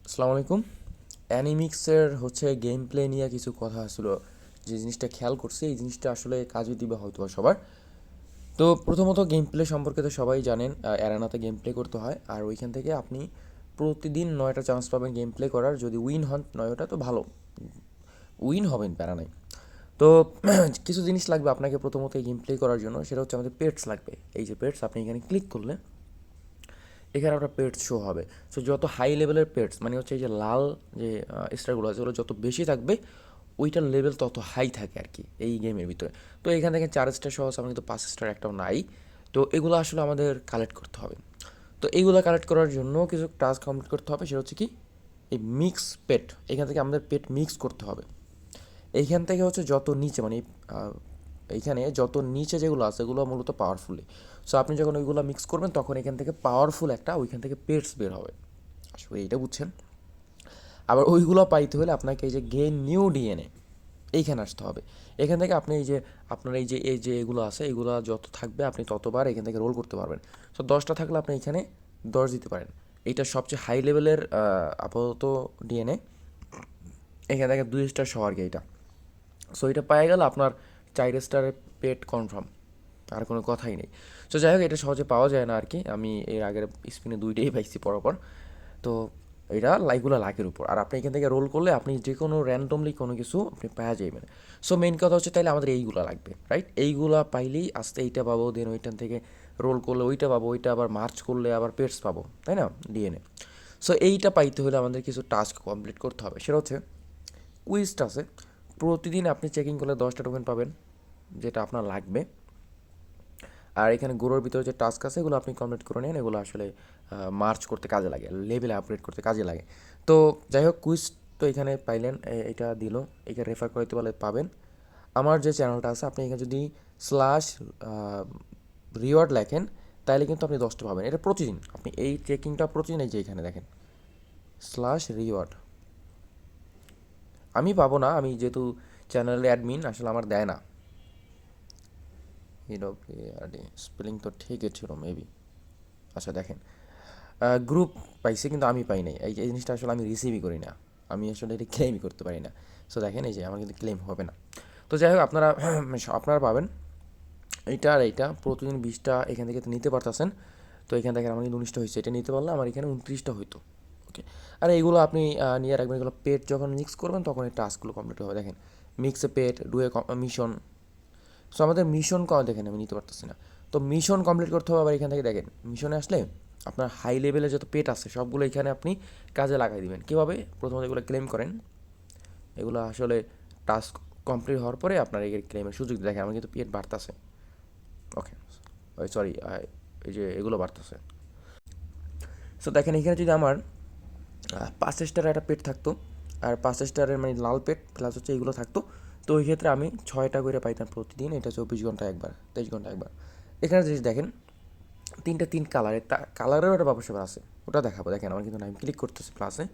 আসসালামু আলাইকুম। অ্যানিমিক্সের game play নিয়ে কিছু কথা ছিল, যে জিনিসটা খেয়াল করছি এই জিনিসটা আসলে কাজে দিবে হয়তো বা সবার। তো প্রথমত গেম প্লে সম্পর্কে তো সবাই জানেন, অ্যারেনাতে গেম প্লে করতে হয়, আর ওইখান থেকে আপনি প্রতিদিন 9টা চান্স পাবেন গেম প্লে করার। যদি উইন হন 9টা তো ভালো, উইন হবেন, প্যারা নাই। তো কিছু জিনিস লাগবে আপনাকে প্রথমত এই গেম প্লে করার জন্য, সেটা হচ্ছে আমাদের পেটস লাগবে। এই যে পেটস, আপনি এখানে ক্লিক করলে এখানে আপনার পেটস শো হবে। সো যত হাই লেভেলের পেটস মানে এই যে লাল যে স্টারগুলো আছে, ওগুলো যত বেশি থাকবে ওইটার লেভেল তত হাই থাকে আর কি এই গেমের ভিতরে। তো এখান থেকে 4 স্টার সহ আমার কিন্তু 5 স্টার একটাও নাই। তো এগুলো আসলে আমাদের কালেক্ট করতে হবে। তো এইগুলো কালেক্ট করার জন্য কিছু টাস্ক কমপ্লিট করতে হবে, সেটা হচ্ছে কি এই মিক্স পেট। এখান থেকে আমাদের পেট মিক্স করতে হবে। এইখান থেকে যত নিচে মানে এইখানে যত নিচে যেগুলো আছে এগুলো মূলত পাওয়ারফুলি। সো আপনি যখন ওইগুলো মিক্স করবেন তখন এখান থেকে পাওয়ারফুল একটা ওইখান থেকে পেটস বের হবে। আসলে এইটা বুঝছেন। আবার ওইগুলো পাইতে হলে আপনাকে এই যে গেইন নিউ ডিএনএ এইখানে আসতে হবে। এখান থেকে আপনি আপনার এই যে এগুলো আছে এগুলো যত থাকবে আপনি ততবার এখান থেকে রোল করতে পারবেন। সো 10টা থাকলে আপনি এখানে 10 দিতে পারেন। এইটা সবচেয়ে হাই লেভেলের আপাতত ডিএনএ। এখান থেকে 2 স্টার সহ আর কি এইটা। সো এটা পাওয়া গেল আপনার 4 স্টারের পেট কনফার্ম, আর কোনো কথাই নেই। সো যাই হোক, এটা সহজে পাওয়া যায় না আর কি। আমি এর আগের স্পিনে 2টাই পাইছি পরপর। তো এটা লাইকগুলো লাখের উপর, আর আপনি এখান থেকে রোল করলে আপনি যে কোনো র্যান্ডমলি কোনো কিছু আপনি পাওয়া যাবেন। সো মেইন কথা হচ্ছে তাইলে আমাদের এইগুলো লাগবে, রাইট? এইগুলা পাইলেই আস্তে এইটা পাবো, দেন ওইটান থেকে রোল করলে ওইটা পাবো, ওইটা আবার মার্চ করলে আবার পেটস পাবো, তাই না? ডিএনএ। সো এইটা পাইতে হলে আমাদের কিছু টাস্ক কমপ্লিট করতে হবে, সেটা হচ্ছে কুইজটা আছে। প্রতিদিন আপনি চেকিং করলে 10টা টোকেন পাবেন, যেটা আপনার লাগবে। আর এখানে গুঁড়োর ভিতরে যে টাস্ক আছে এগুলো আপনি কমপ্লিট করে নেন, এগুলো আসলে মার্চ করতে কাজে লাগে, লেভেলে আপগ্রেড করতে কাজে লাগে। তো যাই হোক, কুইজ তো এখানে পাইলেন, এটা দিল, এখানে রেফার করতে পারলে পাবেন। আমার যে চ্যানেলটা আছে আপনি এখানে যদি স্ল্যাশ রিওয়ার্ড লেখেন তাহলে কিন্তু আপনি 10টা পাবেন। এটা প্রতিদিন আপনি এই চেকিংটা প্রতিদিন, এই যে এখানে দেখেন স্ল্যাশ রিওয়ার্ড। আমি পাবো না, আমি যেহেতু চ্যানেলের অ্যাডমিন, আসলে আমার দেয় না। ইডব্লিউআরডি স্পেলিং তো ঠিকই ছিল মেবি। আচ্ছা দেখেন, গ্রুপ পাইছে কিন্তু আমি পাই নাই। এই জিনিসটা আসলে আমি রিসিভই করি না, আমি আসলে এটা ক্লেমই করতে পারি না। সো দেখেন এই যে আমার কিন্তু ক্লেম হবে না। তো যাই হোক, আপনারা আপনারা পাবেন এইটা আর এইটা প্রতিদিন 20টা এখান থেকে নিতে পারতেছেন। তো এখান থেকে আমার কিন্তু 19টা হয়েছে, এটা নিতে পারলে আমার এখানে 29টা হইতো। ওকে। আর এইগুলো আপনি নিয়ে রাখবেন, এগুলো পেট যখন মিক্স করবেন তখন এই টাস্কগুলো কমপ্লিট হবে। দেখেন মিক্সে পেট ডুয়ে মিশন। সো আমাদের মিশন দেখেন আমি নিতে পারতেছি না। তো মিশন কমপ্লিট করতে হবে। আবার এখান থেকে দেখেন মিশনে আসলে আপনার হাই লেভেলে যত পেট আছে সবগুলো এখানে আপনি কাজে লাগাই দিবেন। কীভাবে? প্রথমত এগুলো ক্লেম করেন, এগুলো আসলে টাস্ক কমপ্লিট হওয়ার পরে আপনার এই ক্লেমের সুযোগ দেখেন আমার কিন্তু পেট বাড়তেছে। ওকে, ওই সরি, এই যে এগুলো বাড়তেছে। সো দেখেন এখানে যদি আমার 5 স্টারের একটা পেট থাকতো, আর 5 স্টারের মানে লাল পেট প্লাস এইগুলো থাকতো, তো ওই ক্ষেত্রে আমি 6টা করে পাইতাম প্রতিদিন। এটা 24 ঘন্টা একবার, 23 ঘন্টা একবার। এখানে যদি দেখেন 3 কালারের, কালারেরও একটা ব্যবসা আছে, ওটা দেখাবো। দেখেন আমার কিন্তু নাই, আমি ক্লিক করতেছি প্লাসে,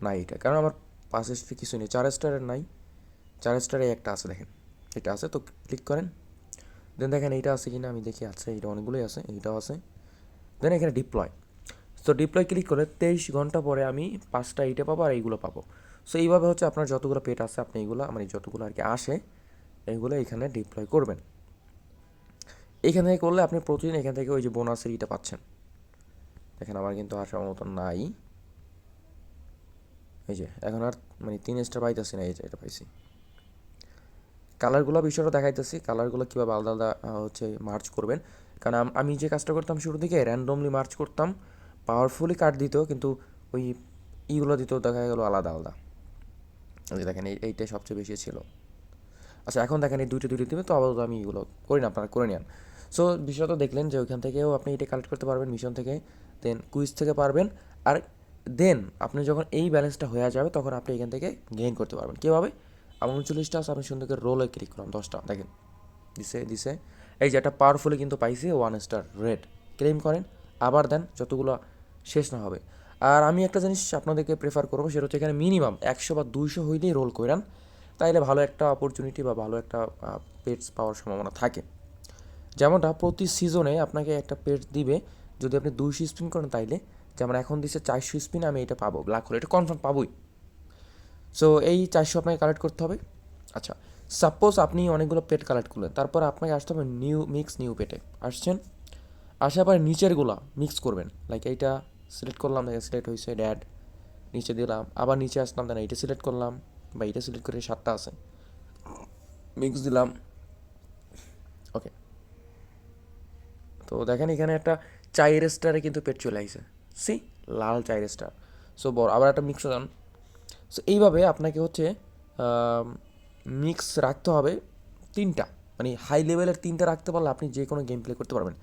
নাই এটা, কারণ আমার 5 স্টার কিছু নেই, 4 স্টারের নাই। 4 স্টারে একটা আছে, দেখেন এটা আছে, তো ক্লিক করেন। দেন দেখেন এইটা আছে কিনা আমি দেখি, আছে, এটা অনেকগুলোই আছে, এইটাও আছে। দেন এখানে ডিপ্লয়। সো ডিপ্লয় ক্লিক করে 23 ঘন্টা পরে আমি 5টা এইটা পাবো আর এইগুলো পাবো। সো এইভাবে আপনার যতগুলো পেট আছে আপনি এইগুলো মানে যতগুলো আর কি আসে এইগুলো এখানে ডিপ্লয় করবেন। এইখান থেকে করলে আপনি প্রতিদিন এখান থেকে ওই যে বোনাসের ইটা পাচ্ছেন। দেখেন আমার কিন্তু আসার মতো নাই, এই যে এখন আর মানে 3 স্টার পাইতেছি না, এই যে এটা পাইছি। কালারগুলো বিষয়টা দেখাইতেছি, কালারগুলো কীভাবে আলাদা আলাদা মার্চ করবেন। কারণ আমি যে কাজটা করতাম শুরু থেকে র্যান্ডমলি মার্চ করতাম, পাওয়ারফুলি কার্ড দিত, কিন্তু ওই ইগুলো দিত দেখা গেলো আলাদা আলাদা। ওই দেখেন এইটাই সবচেয়ে বেশি ছিল। আচ্ছা এখন দেখেন এই দুইটা দিবে, তো আপাতত আমি এগুলো করি না, আপনারা করে নেন। সো বিষয়টা দেখলেন যে ওইখান থেকেও আপনি এটা কালেক্ট করতে পারবেন মিশন থেকে, দেন কুইজ থেকে পারবেন। আর দেন আপনি যখন এই ব্যালেন্সটা হয়ে যাবে তখন আপনি এখান থেকে গেইন করতে পারবেন। কীভাবে? আমার 39টা আছে, আপনি সুন্দর করে রোলে ক্লিক করলাম, 10টা দেখেন দিছে। এই যে একটা পাওয়ারফুলি কিন্তু পাইছি 1 স্টার রেড, ক্লেম করেন, আবার দেন যতগুলো শেষ না হবে। আর আমি একটা জিনিস আপনাদেরকে প্রেফার করবো, সেটা হচ্ছে এখানে মিনিমাম 100 বা 200 হইলেই রোল করেন, তাইলে ভালো একটা অপরচুনিটি বা ভালো একটা পেটস পাওয়ার সম্ভাবনা থাকে। যেমনটা প্রতি সিজনে আপনাকে একটা পেট দিবে, যদি আপনি 200 স্পিন করেন তাইলে যেমন এখন দিচ্ছে 400 স্পিন, আমি এটা পাবো ব্ল্যাক হোল, এটা কনফার্ম পাবোই। সো এই 400 আপনাকে কালেক্ট করতে হবে। আচ্ছা, সাপোজ আপনি অনেকগুলো পেট কালেক্ট করলেন, তারপর আপনাকে আসতে হবে নিউ পেটে। আসছেন, আসার পরে নিচেরগুলো মিক্স করবেন। লাইক এইটা সিলেক্ট করলাম, দেখে সিলেক্ট হয়েছে ড্যাড, নিচে দিলাম, আবার নিচে আসলাম, দেন এইটা সিলেক্ট করলাম বা এইটা সিলেক্ট করে 7টা আছে, মিক্স দিলাম। ওকে, তো দেখেন এখানে একটা 4 স্টারে কিন্তু পেট চলে আসছে, সি লাল 4 স্টার। সো বড় আবার একটা মিক্স দেন। সো এইভাবে আপনাকে হচ্ছে মিক্স রাখতে হবে 3টা, মানে হাই লেভেলের 3টা রাখতে পারলে আপনি যে কোনো গেম প্লে করতে পারবেন।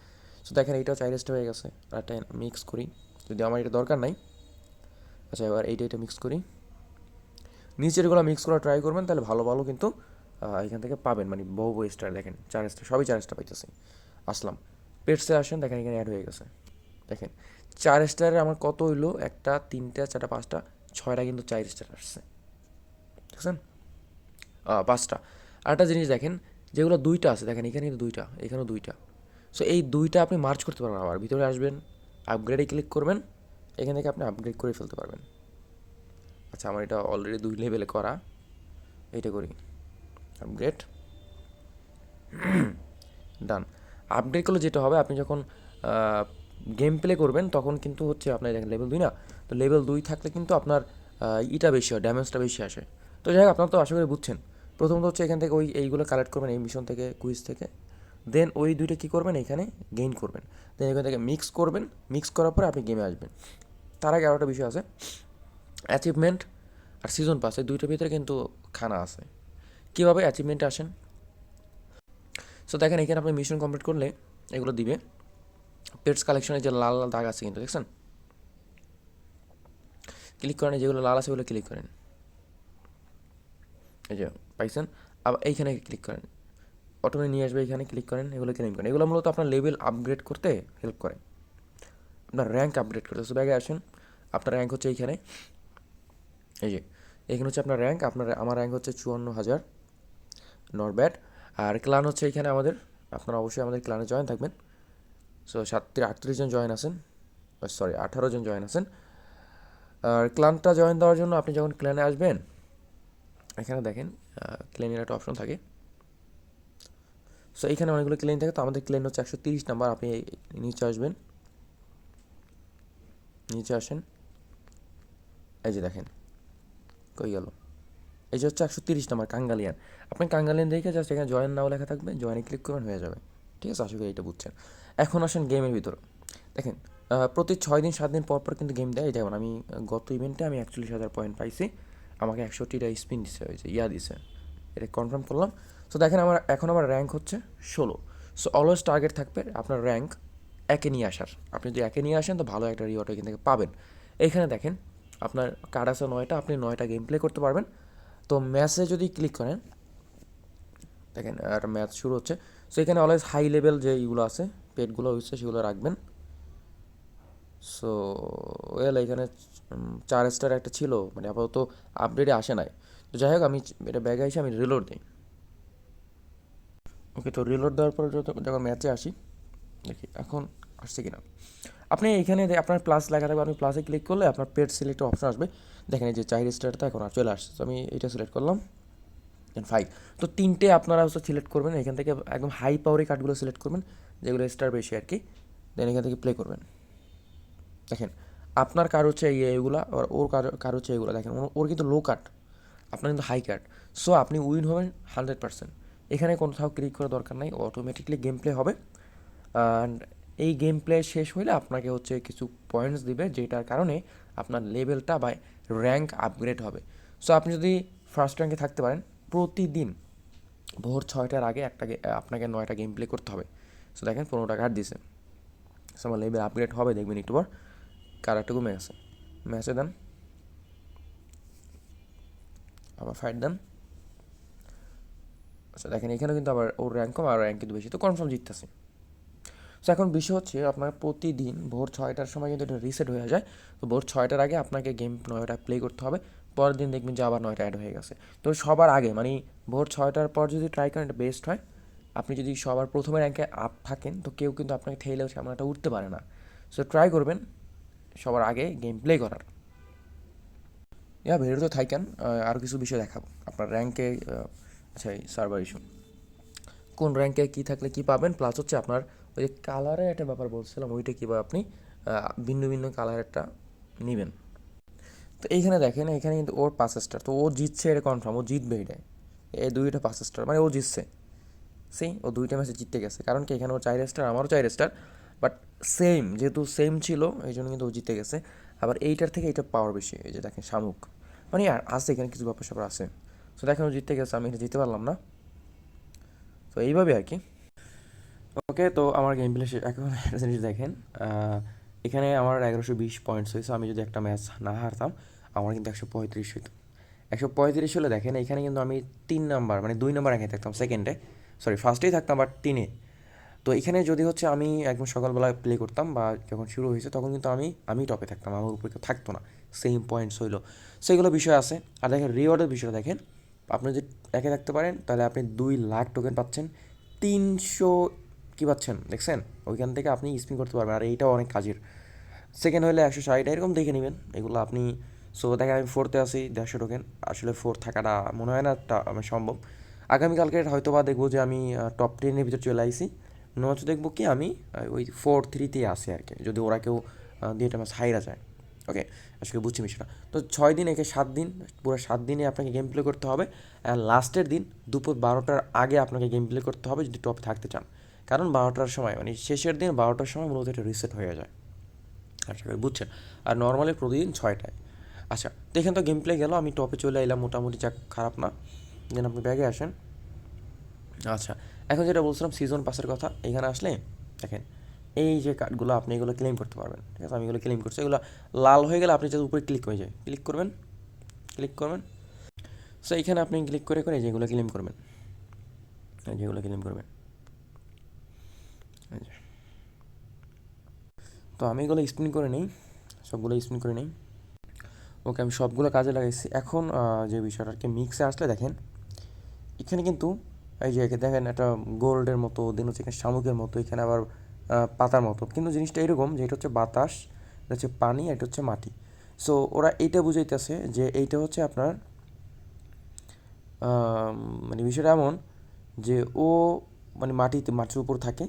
সো দেখেন এইটাও 4 স্টার হয়ে গেছে, আর একটা মিক্স করি, যদি আমার এটা দরকার নাই। আচ্ছা, এবার এইটা মিক্স করি, নিচেরগুলো মিক্স করা ট্রাই করবেন, তাহলে ভালো ভালো কিন্তু এখান থেকে পাবেন, মানে বহু স্টার। দেখেন 4 স্টার, সবই 4 স্টার পাইতেছি। আসলাম পেটসে, আসেন, দেখেন এখানে অ্যাড হয়ে গেছে। দেখেন 4 স্টারে আমার কত হইলো, 1টা 3টা 4টা 5টা 6টা কিন্তু 4 স্টার আসছে, দেখছেন? 5টা। আরেকটা জিনিস দেখেন, যেগুলো 2টা আছে, দেখেন এখানে কিন্তু 2টা, এখানেও 2টা। সো এই 2টা আপনি মার্চ করতে পারবেন, আবার ভিতরে আসবেন, আপগ্রেডে ক্লিক করবেন, এখান থেকে আপনি আপগ্রেড করে ফেলতে পারবেন। আচ্ছা, আমার এটা অলরেডি 2 লেভেলে করা, এইটা করি আপগ্রেড, ডান। আপগ্রেড করলে যেটা হবে, আপনি যখন গেম প্লে করবেন তখন কিন্তু হচ্ছে আপনার দেখেন লেভেল 2 না, তো লেভেল 2 থাকলে কিন্তু আপনার ইটা বেশি হয়, ড্যামেজটা বেশি আসে। তো যাই হোক, আপনার তো আশা করি বুঝছেন। প্রথমত হচ্ছে এখান থেকে এইগুলো কালেক্ট করবেন, এই মিশন থেকে, কুইজ থেকে, দেন ওই 2টা কী করবেন, এখানে গেইন করবেন, দেন এখান থেকে মিক্স করবেন, মিক্স করার পরে আপনি গেমে আসবেন। তার আগে আরও একটা বিষয় আছে, অ্যাচিভমেন্ট আর সিজন পাস, এই 2টার ভিতরে কিন্তু খানা আছে। কীভাবে অ্যাচিভমেন্টে আসেন? সো দেখেন এখানে আপনি মিশন কমপ্লিট করলে এগুলো দিবে। পেটস কালেকশনে যে লাল লাল দাগ আছে কিন্তু, দেখছেন? ক্লিক করেন, যেগুলো লাল আছে ওগুলো ক্লিক করেন, এই যে পাইছেন। আবার এইখানে ক্লিক করেন, অটোমেটিক নিয়ে আসবে, এখানে ক্লিক করেন, এগুলো ক্লেম করেন। এগুলো মূলত আপনার লেভেল আপগ্রেড করতে হেল্প করে, আপনার র্যাঙ্ক আপগ্রেড করতে। সো ব্যাগে আসেন, আপনার র্যাঙ্ক হচ্ছে এইখানে, এই যে এখানে হচ্ছে আপনার র্যাঙ্ক, আমার র্যাঙ্ক হচ্ছে 54,000, নট ব্যাড। আর ক্লান হচ্ছে এইখানে আমাদের, আপনারা অবশ্যই আমাদের ক্লানে জয়েন থাকবেন। সো 38 জন জয়েন আছেন, সরি 18 জন জয়েন আছেন। আর ক্লানটা জয়েন দেওয়ার জন্য আপনি যখন ক্লানে আসবেন, এখানে দেখেন ক্লেনের একটা অপশন থাকে। সো এখানে অনেকগুলো ক্লেন থাকে, তো আমাদের ক্লেন হচ্ছে 130 নাম্বার। আপনি নিচে আসবেন, নিচে আসেন, এই যে দেখেন কই গেল, এই যে হচ্ছে 130 নাম্বার কাঙ্গালিয়ান। আপনি কাঙ্গালিয়ান দেখে জাস্ট এখানে জয়েন নাও লেখা থাকবে, জয়েনে ক্লিক করবেন, হয়ে যাবে। ঠিক আছে, আশা করি এটা বুঝছেন। এখন আসেন গেমের ভিতর, দেখেন প্রতি 6 দিন 7 দিন পর পর কিন্তু গেম দেয়। যেমন আমি গত ইভেন্টে আমি 41,000 পয়েন্ট পাইছি, আমাকে 160টা স্পিন দিছে, হয়েছে দিছে, এটা কনফার্ম করলাম। সো দেখেন এখন আমার র্যাঙ্ক হচ্ছে 16। সো অলওয়েজ টার্গেট থাকবে আপনার র্যাঙ্ক একে নিয়ে আসার। আপনি যদি একে নিয়ে আসেন তো ভালো একটা রিওয়ার্ড এখান থেকে পাবেন। এইখানে দেখেন আপনার কার্ড আছে 9টা, আপনি 9টা গেম প্লে করতে পারবেন। তো ম্যাচে যদি ক্লিক করেন, দেখেন একটা ম্যাচ শুরু হচ্ছে। সো এখানে অলওয়েজ হাই লেভেল যে ইগুলো আছে, পেটগুলো হচ্ছে, সেগুলো রাখবেন। সো এখানে 4 স্টার একটা ছিল, মানে আপাতত আপডেটে আসে নাই। তো যাই হোক, আমি এটা ব্যাগে এসে আমি রিলোড দিই। ওকে, তো রিলোড দেওয়ার পরে যখন ম্যাচে আসি, দেখি এখন আসছে কিনা। আপনি এখানে আপনার প্লাস লেখা থাকবে, আপনি প্লাসে ক্লিক করলে আপনার পেট সিলেক্ট অপশন আসবে। দেখেন এই যে 4 স্টারটা এখন আর চলে আসছে। তো আমি এটা সিলেক্ট করলাম, দেন 5। তো 3টে আপনারা হচ্ছে সিলেক্ট করবেন, এখান থেকে একদম হাই পাওয়ারি কার্ডগুলো সিলেক্ট করবেন, যেগুলো স্টার বেশি আর কি, দেন এখান থেকে প্লে করবেন। দেখেন আপনার কার্ড হচ্ছে এইগুলা, আর ওর কার্ড হচ্ছে এইগুলো। দেখেন ওর কিন্তু লো কার্ড, আপনার কিন্তু হাই কার্ড। সো আপনি উইন হবেন 100%। এখানে কোথাও ক্লিক করার দরকার নাই, অটোমেটিকলি গেম প্লে হবে। অ্যান্ড এই গেম প্লে শেষ হলে আপনাকে হচ্ছে কিছু পয়েন্টস দিবে, যেটার কারণে আপনার লেভেলটা বা র্যাঙ্ক আপগ্রেড হবে। সো আপনি যদি ফার্স্ট র্যাঙ্কে থাকতে পারেন, প্রতিদিন ভোর 6টার আগে আপনাকে 9টা গেম প্লে করতে হবে। সো দেখেন 15টা কার্ড দিছে। সো আমার লেভেল আপগ্রেড হবে, দেখবেন একটু পর কারারটা কমে গেছে। ম্যাচে দেন, আবার ফাইট দেন। আচ্ছা দেখেন এখানে কিন্তু আবার ওর র্যাঙ্ক কম, আর র্যাঙ্ক কিন্তু বেশি, তো কনফার্ম জিততেছে। সো এখন বিষয় হচ্ছে, আপনার প্রতিদিন ভোর 6টার সময় কিন্তু এটা রিসেট হয়ে যায়। তো ভোর 6টার আগে আপনাকে গেম 9টা প্লে করতে হবে, পরের দিন দেখবেন যে আবার 9টা অ্যাড হয়ে গেছে। তো সবার আগে, মানে ভোর 6টার পর যদি ট্রাই করেন, এটা বেস্ট হয়। আপনি যদি সবার প্রথমে র্যাঙ্কে আপ থাকেন, তো কেউ কিন্তু আপনাকে ঠেলেও সেমন একটা উঠতে পারে না। সো ট্রাই করবেন সবার আগে গেম প্লে করার। ভিডিওতে থাকেন, আরও কিছু বিষয় দেখাবো আপনার র্যাঙ্কে। আচ্ছা, এই সার্ভার ইস্যু, কোন র্যাঙ্কে কী থাকলে কী পাবেন, প্লাস হচ্ছে আপনার ওই যে কালারের একটা ব্যাপার বলছিলাম, ওইটা কীভাবে আপনি ভিন্ন ভিন্ন কালার একটা নেবেন। তো এইখানে দেখেন, এখানে কিন্তু ওর 5 স্টার, তো ও জিতছে, এটা কনফার্ম, ও জিতবে। এটা এই দুইটা 5 স্টার, মানে ও জিতছে। ও 2টা ম্যাচে জিততে গেছে, কারণ কি এখানে ও 4 স্টার, আমারও 4 স্টার, বাট সেম, যেহেতু সেম ছিল এই জন্য কিন্তু ও জিতে গেছে। আবার এইটার থেকে এইটা পাওয়ার বেশি, এই যে দেখেন শামুক, মানে আর আছে এখানে কিছু ব্যাপার স্যাপার আছে। তো দেখেন ও জিততে গেছে, আমি এটা জিততে পারলাম না। তো এইভাবে আর কি। ওকে, তো আমার গেম প্লে এখন একটা জিনিস দেখেন, এখানে আমার 1120 পয়েন্টস হয়েছে। আমি যদি একটা ম্যাচ না হারতাম, আমার কিন্তু 135 হইতো। 135 হলে দেখেন এখানে কিন্তু আমি 3 নাম্বার, মানে 2 নাম্বার র্যাঙ্কে থাকতাম, সেকেন্ডে, সরি ফার্স্টেই থাকতাম, বাট 3-এ। তো এখানে যদি হচ্ছে আমি একদম সকালবেলা প্লে করতাম বা যখন শুরু হয়েছে, তখন কিন্তু আমি টপে থাকতাম, আমার উপরে কেউ থাকতো না, সেম পয়েন্টস হইলো। সো এগুলো বিষয় আছে। আর দেখেন রিওয়ার্ডের বিষয় দেখেন, আপনি যদি একে থাকতে পারেন তাহলে আপনি 2 লাখ টোকেন পাচ্ছেন, 300 কী পাচ্ছেন দেখছেন, ওইখান থেকে আপনি স্পিন করতে পারবেন, আর এইটাও অনেক কাজের। সেকেন্ড হলে 160, এরকম দেখে নেবেন এগুলো আপনি। সো দেখেন আমি 4তে আছি, 150 টোকেন। আসলে 4 থাকাটা মনে হয় না সম্ভব। আগামীকালকে হয়তো বা দেখবো যে আমি টপ 10-এর ভিতর চলে আইছি, নচ দেখবো কি আমি ওই 4-3-তেই আসি আর কি, যদি ওরা কেউ দিয়ে একটা ম্যাচ হাইরা যায়। ওকে, আসলে বুঝছি বিষয়টা। তো 6 দিন, একে 7 দিন, পুরো 7 দিনে আপনাকে গেম প্লে করতে হবে। অ্যান্ড লাস্টের দিন দুপুর 12টার আগে আপনাকে গেম প্লে করতে হবে যদি টপে থাকতে চান, কারণ 12টার সময়, মানে শেষের দিন 12টার সময় মূলত এটা রিসেট হয়ে যায়। আশা করি বুঝছেন। আর নর্মালি প্রতিদিন 6টায়। আচ্ছা, তো এখানে তো গেম প্লে গেল, আমি টপে চলে এলাম, মোটামুটি যাক, খারাপ না। দেন আপনি ব্যাগে আসেন। আচ্ছা, এখন যেটা বলছিলাম সিজন পাসের কথা, এখানে আসলে দেখেন এই যে কার্ডগুলো, আপনি এগুলো ক্লেম করতে পারবেন। ঠিক আছে, আমি এগুলো ক্লেম করছি, এগুলো লাল হয়ে গেলে আপনি যদি উপরে ক্লিক হয়ে যায়, ক্লিক করবেন। সো এইখানে আপনি ক্লিক করে করে যেগুলো ক্লেম করবেন, যেগুলো ক্লেম করবেন। তো আমি এগুলো স্পিন করে নিই, সবগুলো স্পিন করে নিই। ওকে, আমি সবগুলো কাজে লাগাইছি। এখন যে বিষয়টা আর কি, মিক্সে আসলে দেখেন এখানে কিন্তু এই যে দেখেন একটা গোল্ডের মতো, দেন হচ্ছে এখানে শামুকের মতো, এখানে আবার পাতার মতো, কিন্তু জিনিসটা এরকম যে এটা হচ্ছে বাতাস, এটা হচ্ছে পানি, এটা হচ্ছে মাটি। সো ওরা এইটা বুঝাইতেছে যে এইটা হচ্ছে আপনার মানে বিষয়টা এমন যে ও মানে মাটির উপর থাকে,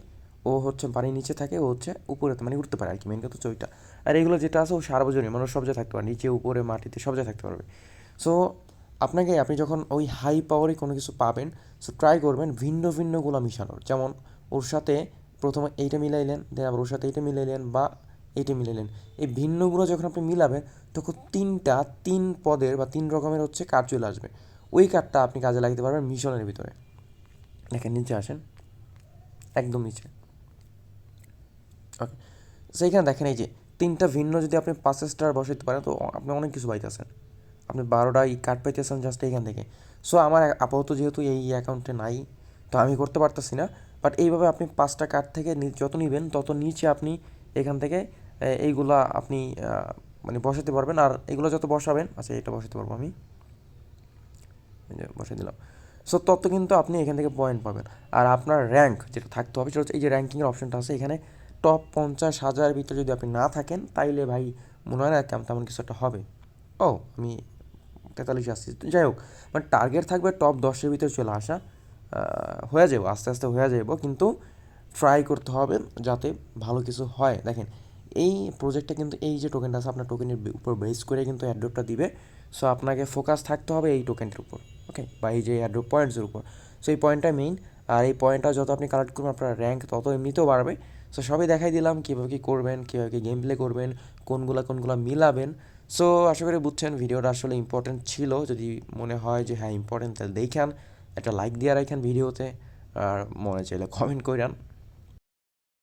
ও হচ্ছে পানির নিচে থাকে, ও হচ্ছে উপরে, মানে উঠতে পারে আর কি, মেন কথা হচ্ছে ওইটা। আর এগুলো যেটা আছে ও সার্বজনীন, মানে সব জায়গায় থাকতে পারে, নিচে উপরে মাটিতে সব জায়গায় থাকতে পারবে। সো আপনি যখন ওই হাই পাওয়ারে কোনো কিছু পাবেন, সো ট্রাই করবেন ভিন্ন ভিন্নগুলো মিশানোর। যেমন ওর সাথে প্রথমে এইটা মিলাইলেন, দেন আবার ওর সাথে এইটা মিলাইলেন, বা এইটা মিলাইলেন। এই ভিন্নগুলো যখন আপনি মিলাবেন, তখন 3 পদের বা 3 রকমের হচ্ছে কার্ড চলে আসবে। ওই কার্ডটা আপনি কাজে লাগাতে পারবেন মিশনের ভিতরে। দেখেন নিচে আসেন, একদম নিচে। ওকে, সেইখানে দেখেন এই যে 3টা ভিন্ন যদি আপনি 5 স্টার বসাইতে পারেন, তো আপনি অনেক কিছু পাইতেছেন। আপনি 12টা এই কার্ড পাইতেছেন জাস্ট এইখান থেকে। সো আমার আপাতত যেহেতু এই অ্যাকাউন্টে নাই, তো আমি করতে পারতেছি না। বাট এইভাবে আপনি 5টা কার্ড থেকে যত নেবেন তত নিচে আপনি এখান থেকে এইগুলা আপনি মানে বসাতে পারবেন। আর এগুলো যত বসাবেন, আচ্ছা এটা বসাতে পারবো আমি, বসাই দিলাম। সো তত কিন্তু আপনি এখান থেকে পয়েন্ট পাবেন। আর আপনার র্যাঙ্ক যেটা থাকতে হবে সেটা হচ্ছে এই যে র্যাঙ্কিংয়ের অপশনটা আছে এখানে, টপ 50,000 ভিতরে যদি আপনি না থাকেন, তাইলে ভাই মনে হয় না তেমন কিছু একটা হবে। ও, আমি 43 আসছি, যাই হোক, মানে টার্গেট থাকবে টপ 10-এর ভিতরে চলে আসা। হয়ে যাবো, আস্তে আস্তে হয়ে যাবো, কিন্তু ট্রাই করতে হবে যাতে ভালো কিছু হয়। দেখেন এই প্রজেক্টটা কিন্তু, এই যে টোকেনটা আছে আপনার টোকেনের উপর বেস করে কিন্তু অ্যাড্রপটা দিবে। সো আপনাকে ফোকাস থাকতে হবে এই টোকেনটার উপর, ওকে, বা এই যে অ্যাড্রপ পয়েন্টসের উপর। সো এই পয়েন্টটা মেইন। আর এই পয়েন্টটা যত আপনি কালেক্ট করবেন, আপনার র্যাঙ্ক তত এমনিতেও বাড়বে। সো সবই দেখাই দিলাম কীভাবে কী করবেন, কীভাবে কী গেম প্লে করবেন, কোনগুলো মিলাবেন। সো আশা করি বুঝছেন, ভিডিওটা আসলে ইম্পর্টেন্ট ছিল। যদি মনে হয় যে হ্যাঁ ইম্পর্টেন্ট, তাহলে দেখেন একটা লাইক দিয়ে রাখেন ভিডিওতে, আর মনে চাইলে কমেন্ট করেন।